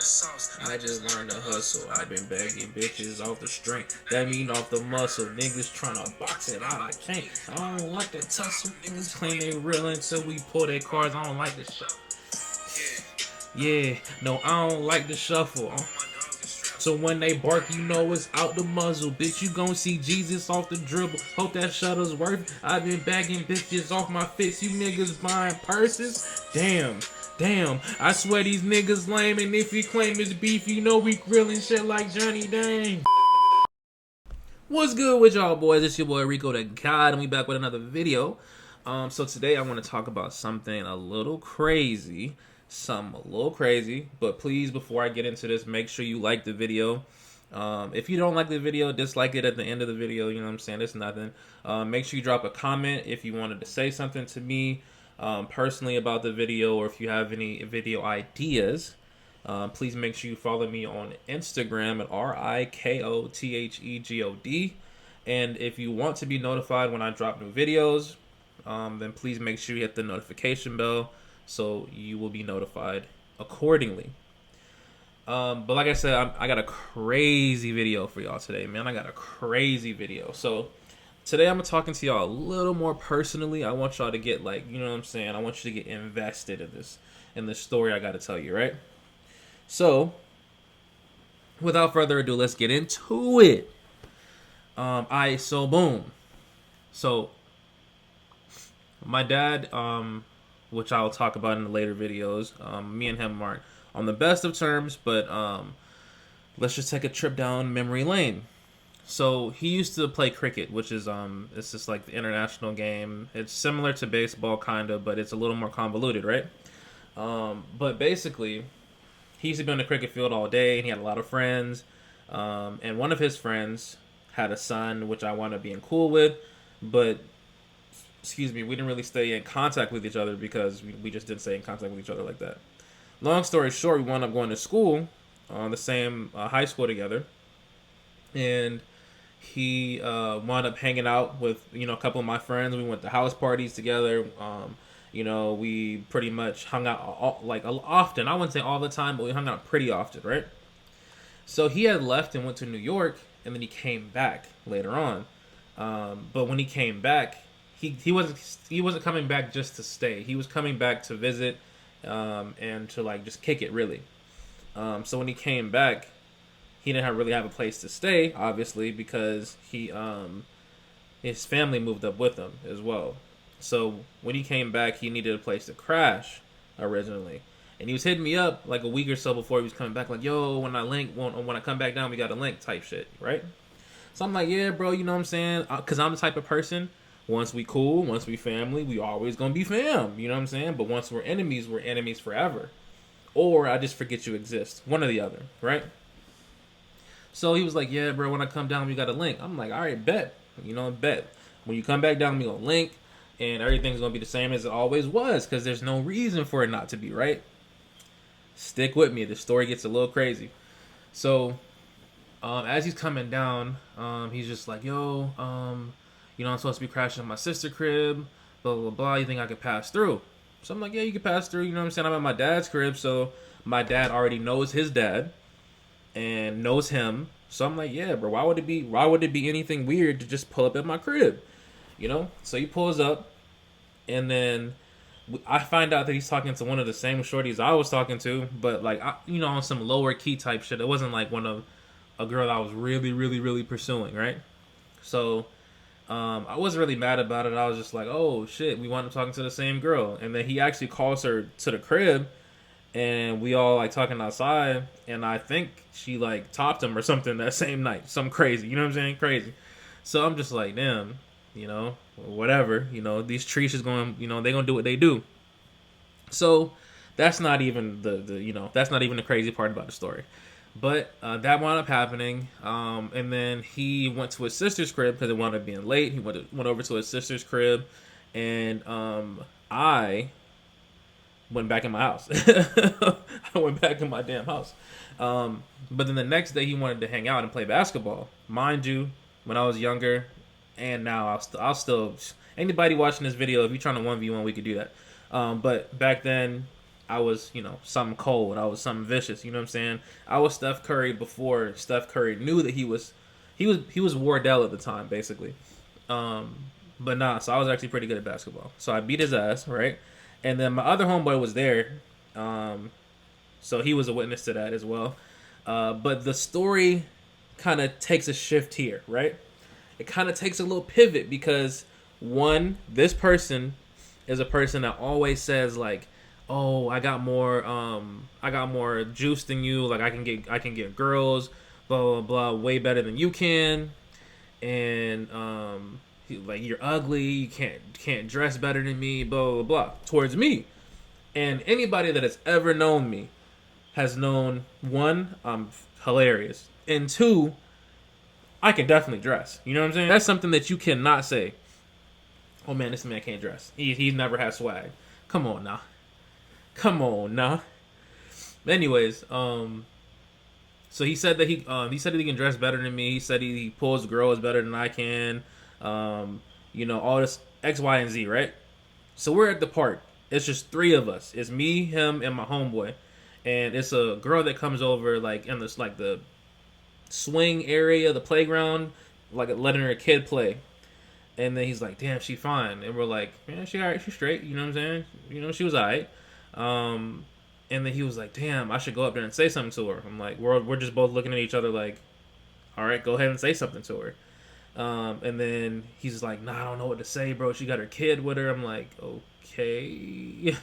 I just learned to hustle. I've been begging bitches off the string. That mean off the muscle. Niggas tryna box it out. I can't. I don't like the tussle. Niggas claim they real until we pull their cards. I don't like the shuffle. Yeah, no, I don't like the shuffle. So when they bark, you know it's out the muzzle. Bitch, you gon' see Jesus off the dribble. Hope that shutter's worth. I've been bagging bitches off my fits. You niggas buying purses? Damn. Damn, I swear these niggas lame, and if you claim it's beef, you know we grilling shit like Johnny Dang. What's good with y'all boys? It's your boy Rico the God, and we back with another video. So today I want to talk about something a little crazy. But please, before I get into this, make sure you like the video. If you don't like the video, dislike it at the end of the video. You know what I'm saying? It's nothing. Make sure you drop a comment if you wanted to say something to me personally about the video, or if you have any video ideas. Please make sure you follow me on Instagram at RIKOTHEGOD. And if you want to be notified when I drop new videos, then please make sure you hit the notification bell so you will be notified accordingly. But like I said, I got a crazy video for y'all today, man. I got a crazy video. So today I'm talking to y'all a little more personally. I want y'all to get, like, you know what I'm saying? I want you to get invested in this story I got to tell you, right? So, without further ado, let's get into it. So boom. So, my dad, which I'll talk about in the later videos, me and him aren't on the best of terms, but let's just take a trip down memory lane. So he used to play cricket, which is it's just like the international game. It's similar to baseball, kind of, but it's a little more convoluted, right? But basically, he used to be on the cricket field all day, and he had a lot of friends. And one of his friends had a son, which I wound up being cool with, but we didn't really stay in contact with each other because we just didn't stay in contact with each other like that. Long story short, we wound up going to school, the same high school together, and he wound up hanging out with a couple of my friends. We went to house parties together. We pretty much hung out often. I wouldn't say all the time, but we hung out pretty often, right? So he had left and went to New York, and then he came back later on. But when he came back, he wasn't coming back just to stay. He was coming back to visit, and to just kick it, really. So when he came back, he didn't really have a place to stay, obviously, because his family moved up with him as well. So when he came back, he needed a place to crash originally. And he was hitting me up like a week or so before he was coming back, like, yo, when I come back down, we got a link type shit, right? So I'm like, yeah, bro, you know what I'm saying? Because I'm the type of person, once we cool, once we family, we always going to be fam, you know what I'm saying? But once we're enemies forever. Or I just forget you exist. One or the other, right? So he was like, yeah, bro, when I come down, we got a link. I'm like, all right, bet. Bet. When you come back down, we going to link. And everything's going to be the same as it always was, because there's no reason for it not to be, right? Stick with me. The story gets a little crazy. So, as he's coming down, he's just like, yo, I'm supposed to be crashing at my sister's crib, blah, blah, blah. You think I could pass through? So I'm like, yeah, you can pass through. You know what I'm saying? I'm at my dad's crib, so my dad already knows his dad and knows him. So I'm like, yeah, bro, why would it be anything weird to just pull up at my crib? So he pulls up, and then I find out that he's talking to one of the same shorties I was talking to, but on some lower key type shit. It wasn't like one of a girl that I was really, really, really pursuing, right? So I wasn't really mad about it. I was just like, oh shit, we wound up talking to the same girl. And then he actually calls her to the crib, and we all talking outside, and I think she topped him or something that same night. Something crazy, you know what I'm saying? Crazy. So I'm just like, damn, whatever, these trees is going, they gonna do what they do. So that's not even that's not even the crazy part about the story. But that wound up happening, and then he went to his sister's crib because it wound up being late. He went over to his sister's crib, and I went back in my house. I went back in my damn house. But then the next day he wanted to hang out and play basketball. Mind you, when I was younger, and now I'll still anybody watching this video, if you're trying to 1v1, we could do that. But back then, I was, something cold. I was something vicious. You know what I'm saying? I was Steph Curry before Steph Curry knew that he was Wardell at the time, basically. Um, but nah, so I was actually pretty good at basketball. So I beat his ass, right? And then my other homeboy was there. Um, so he was a witness to that as well. But the story kind of takes a shift here, right? It kind of takes a little pivot because one, this person is a person that always says like, "Oh, I got more juice than you. Like I can get girls, blah blah blah, way better than you can." And like you're ugly, you can't dress better than me, blah blah blah, towards me. And anybody that has ever known me has known, one, I'm hilarious, and two, I can definitely dress. You know what I'm saying? That's something that you cannot say. Oh man, this man can't dress. He's never had swag. Come on now. Come on now. Anyways, so he said that he can dress better than me. He said he pulls girls better than I can. All this X, Y, and Z, right? So we're at the park. It's just three of us. It's me, him, and my homeboy. And it's a girl that comes over like in this like the swing area, the playground, like letting her kid play. And then he's like, "Damn, she fine." And we're like, "Yeah, she alright, she's straight." You know what I'm saying? She was alright. And then he was like, "Damn, I should go up there and say something to her." I'm like, we're just both looking at each other like, "All right, go ahead and say something to her." And then he's like, "Nah, I don't know what to say, bro. She got her kid with her." I'm like, "Okay."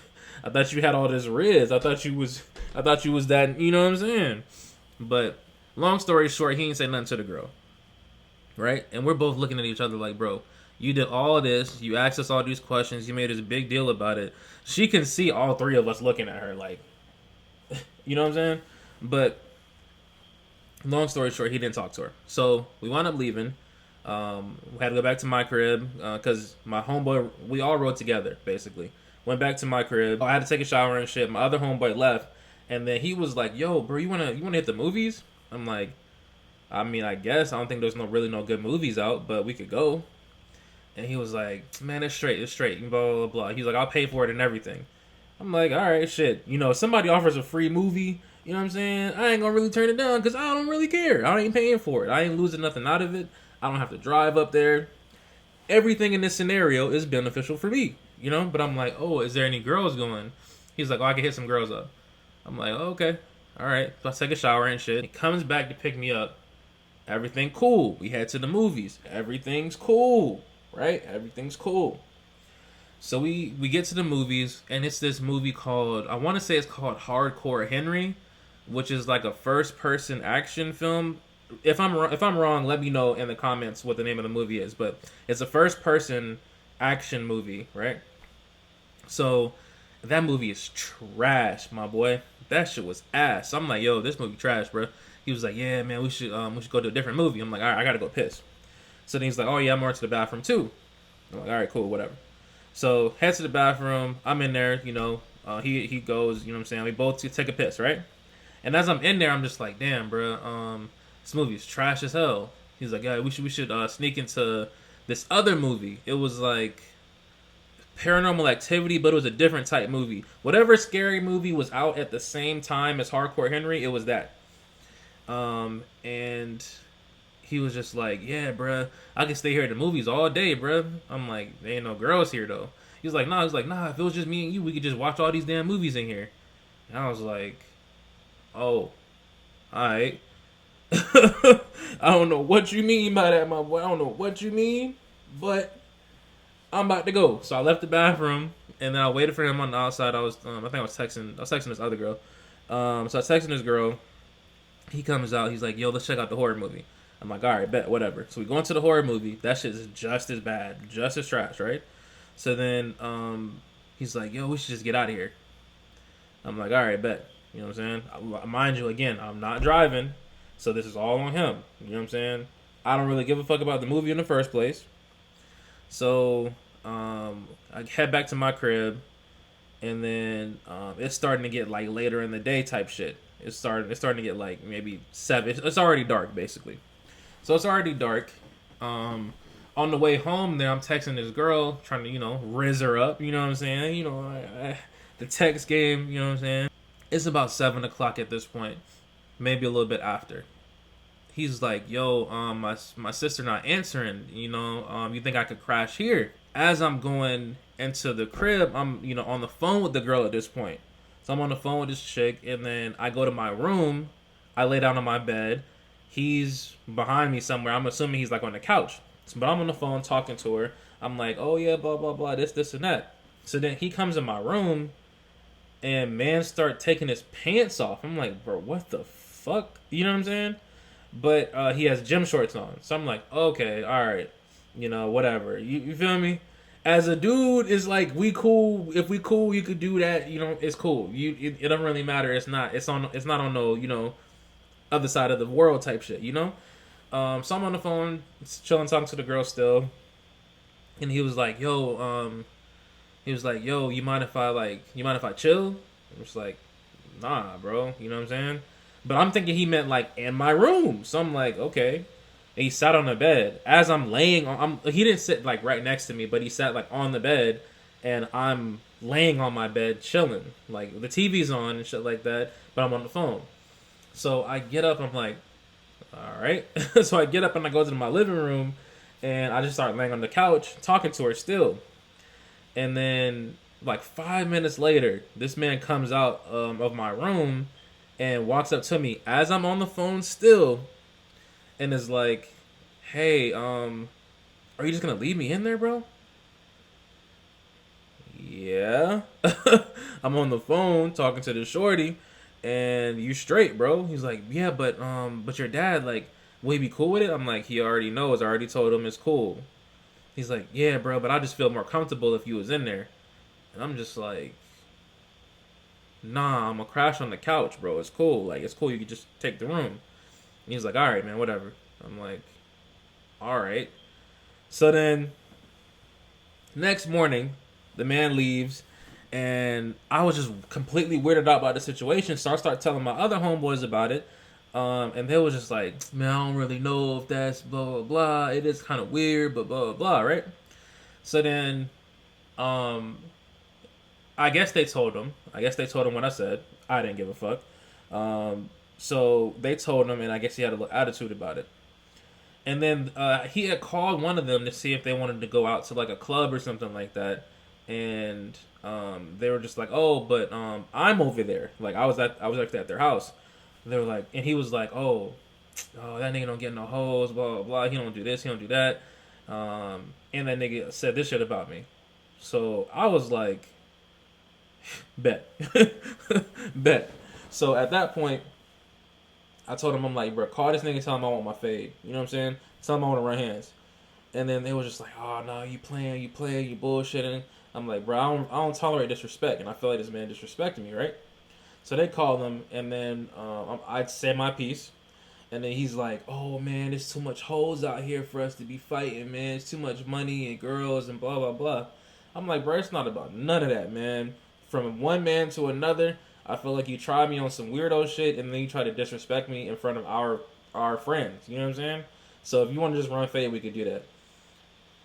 I thought you had all this riz. I thought you was that. You know what I'm saying? But long story short, he ain't say nothing to the girl, right? And we're both looking at each other like, "Bro, you did all this. You asked us all these questions. You made this big deal about it." She can see all three of us looking at her like, you know what I'm saying? But long story short, he didn't talk to her. So we wound up leaving. We had to go back to my crib because my homeboy, we all rode together, basically. Went back to my crib. I had to take a shower and shit. My other homeboy left. And then he was like, "Yo, bro, you wanna hit the movies?" I'm like, "I mean, I guess. I don't think there's no good movies out, but we could go." And he was like, "Man, it's straight, blah, blah, blah." He's like, "I'll pay for it and everything." I'm like, "All right, shit. If somebody offers a free movie, you know what I'm saying? I ain't gonna really turn it down because I don't really care. I ain't paying for it. I ain't losing nothing out of it. I don't have to drive up there. Everything in this scenario is beneficial for me, But I'm like, "Oh, is there any girls going?" He's like, "Oh, I can hit some girls up." I'm like, "Oh, okay. All right." So I take a shower and shit. He comes back to pick me up. Everything cool. We head to the movies. Everything's cool. Right? Everything's cool. So we get to the movies, and it's this movie called, I want to say it's called Hardcore Henry, which is like a first person action film. If I'm wrong, let me know in the comments what the name of the movie is. But it's a first person action movie, right? So that movie is trash, my boy. That shit was ass. So I'm like, "Yo, this movie trash, bro." He was like, "Yeah, man, we should go to a different movie." I'm like, "All right, I gotta go piss." So then he's like, "Oh yeah, I'm going to the bathroom too." I'm like, "All right, cool, whatever." So head to the bathroom. I'm in there, he goes, you know what I'm saying? We both take a piss, right? And as I'm in there, I'm just like, "Damn, bro, this movie is trash as hell." He's like, "Yeah, we should sneak into this other movie." It was like Paranormal Activity, but it was a different type movie. Whatever scary movie was out at the same time as Hardcore Henry, it was that. And he was just like, "Yeah, bruh, I can stay here at the movies all day, bruh." I'm like, "There ain't no girls here though." He's like, "Nah." He's like, "Nah, if it was just me and you, we could just watch all these damn movies in here." And I was like, "Oh, alright." I don't know what you mean by that, my boy. I don't know what you mean, but I'm about to go. So I left the bathroom, and then I waited for him on the outside. I think I was texting this other girl. So I was texting this girl. He comes out. He's like, "Yo, let's check out the horror movie." I'm like, "All right, bet, whatever." So we go into the horror movie. That shit is just as bad, just as trash, right? So then he's like, "Yo, we should just get out of here." I'm like, "All right, bet." You know what I'm saying? Mind you, again, I'm not driving, so this is all on him. You know what I'm saying? I don't really give a fuck about the movie in the first place. So I head back to my crib, and then it's starting to get like later in the day type shit. It's starting to get like maybe 7. It's already dark basically. So it's already dark. On the way home, there I'm texting this girl, trying to riz her up. You know what I'm saying? the text game, you know what I'm saying? It's about 7 o'clock at this point, maybe a little bit after. He's like, yo, my sister not answering, you think I could crash here? As I'm going into the crib, I'm, on the phone with the girl at this point. So I'm on the phone with this chick, and then I go to my room, I lay down on my bed, he's behind me somewhere, I'm assuming he's like on the couch. But I'm on the phone talking to her, I'm like, oh yeah, blah, blah, blah, this, and that. So then he comes in my room, and man start taking his pants off. I'm like, bro, what the fuck? You know what I'm saying? But he has gym shorts on. So I'm like, okay, all right. Whatever. You feel me? As a dude, it's like, we cool. If we cool, you could do that. It's cool. It doesn't really matter. It's not on no, other side of the world type shit, So I'm on the phone, chilling, talking to the girl still. And he was like, yo, you mind if I chill? I was like, nah, bro. You know what I'm saying? But I'm thinking he meant like in my room. So I'm like, okay. And he sat on the bed. As I'm laying on, he didn't sit like right next to me, but he sat like on the bed, and I'm laying on my bed chilling. Like the TV's on and shit like that, but I'm on the phone. So I get up, I'm like, all right. So I get up and I go to my living room, and I just start laying on the couch talking to her still. And then like 5 minutes later, this man comes out of my room and walks up to me as I'm on the phone still, and is like, hey, are you just gonna leave me in there, bro? Yeah. I'm on the phone talking to the shorty, and you straight, bro. He's like, yeah, but your dad, like, will he be cool with it? I'm like, he already knows. I already told him it's cool. He's like, yeah, bro, but I just feel more comfortable if you was in there. And I'm just like, nah, I'm gonna crash on the couch, bro. It's cool. Like, it's cool. You could just take the room. And he's like, all right, man, whatever. I'm like, all right. So then, next morning, the man leaves, and I was just completely weirded out by the situation. So I start telling my other homeboys about it. And they was just like, man, I don't really know if that's blah, blah, blah. It is kind of weird, but blah, blah, blah, right? So then, I guess they told him what I said. I didn't give a fuck. So they told him, and I guess he had a little attitude about it. And then he had called one of them to see if they wanted to go out to like a club or something like that. And they were just like, oh, but I'm over there. Like I was actually at their house. They were like, and he was like, oh, that nigga don't get no hoes, blah, blah, blah. He don't do this, he don't do that. And that nigga said this shit about me. So I was like, bet. Bet. So at that point, I told him, I'm like, bro, call this nigga, tell him I want my fade. You know what I'm saying? Tell him I want to run hands. And then they was just like, oh, no, you playing, you bullshitting. I'm like, bro, I don't tolerate disrespect. And I feel like this man disrespecting me, right? So they called him, and then I'd say my piece. And then he's like, oh, man, there's too much hoes out here for us to be fighting, man. It's too much money and girls and blah, blah, blah. I'm like, bro, it's not about none of that, man. From one man to another, I feel like you tried me on some weirdo shit, and then you try to disrespect me in front of our friends. You know what I'm saying? So if you want to just run fade, we could do that.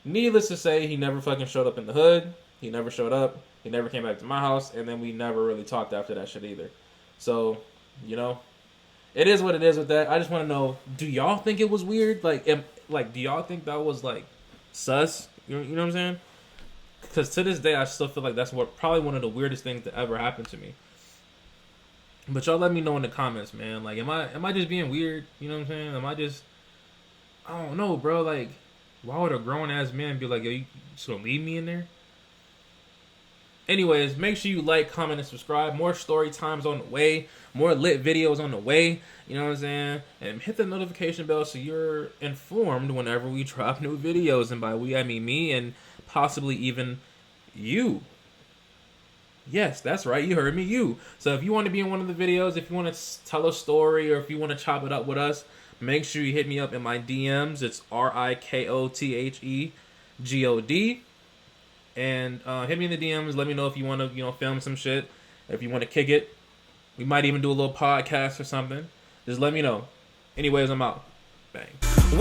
Needless to say, he never fucking showed up in the hood. He never showed up. He never came back to my house, and then we never really talked after that shit either. So, it is what it is with that. I just want to know, do y'all think it was weird? Like, do y'all think that was, like, sus? You know what I'm saying? Because to this day, I still feel like that's probably one of the weirdest things that ever happened to me. But y'all let me know in the comments, man. Like, am I just being weird? You know what I'm saying? I don't know, bro. Like, why would a grown-ass man be like, yo, you just gonna leave me in there? Anyways, make sure you like, comment, and subscribe. More story times on the way. More lit videos on the way. You know what I'm saying? And hit the notification bell so you're informed whenever we drop new videos. And by we, I mean me and possibly even you. Yes, that's right. You heard me, you. So if you want to be in one of the videos, if you want to tell a story, or if you want to chop it up with us, make sure you hit me up in my DMs. It's RIKOTHEGOD. And hit me in the DMs. Let me know if you want to, film some shit. If you want to kick it. We might even do a little podcast or something. Just let me know. Anyways, I'm out. Bang.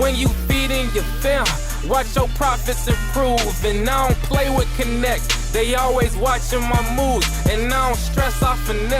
When you feeding your fam, watch your profits improve. And I don't play with connect, they always watching my moves. And I don't stress off finesse.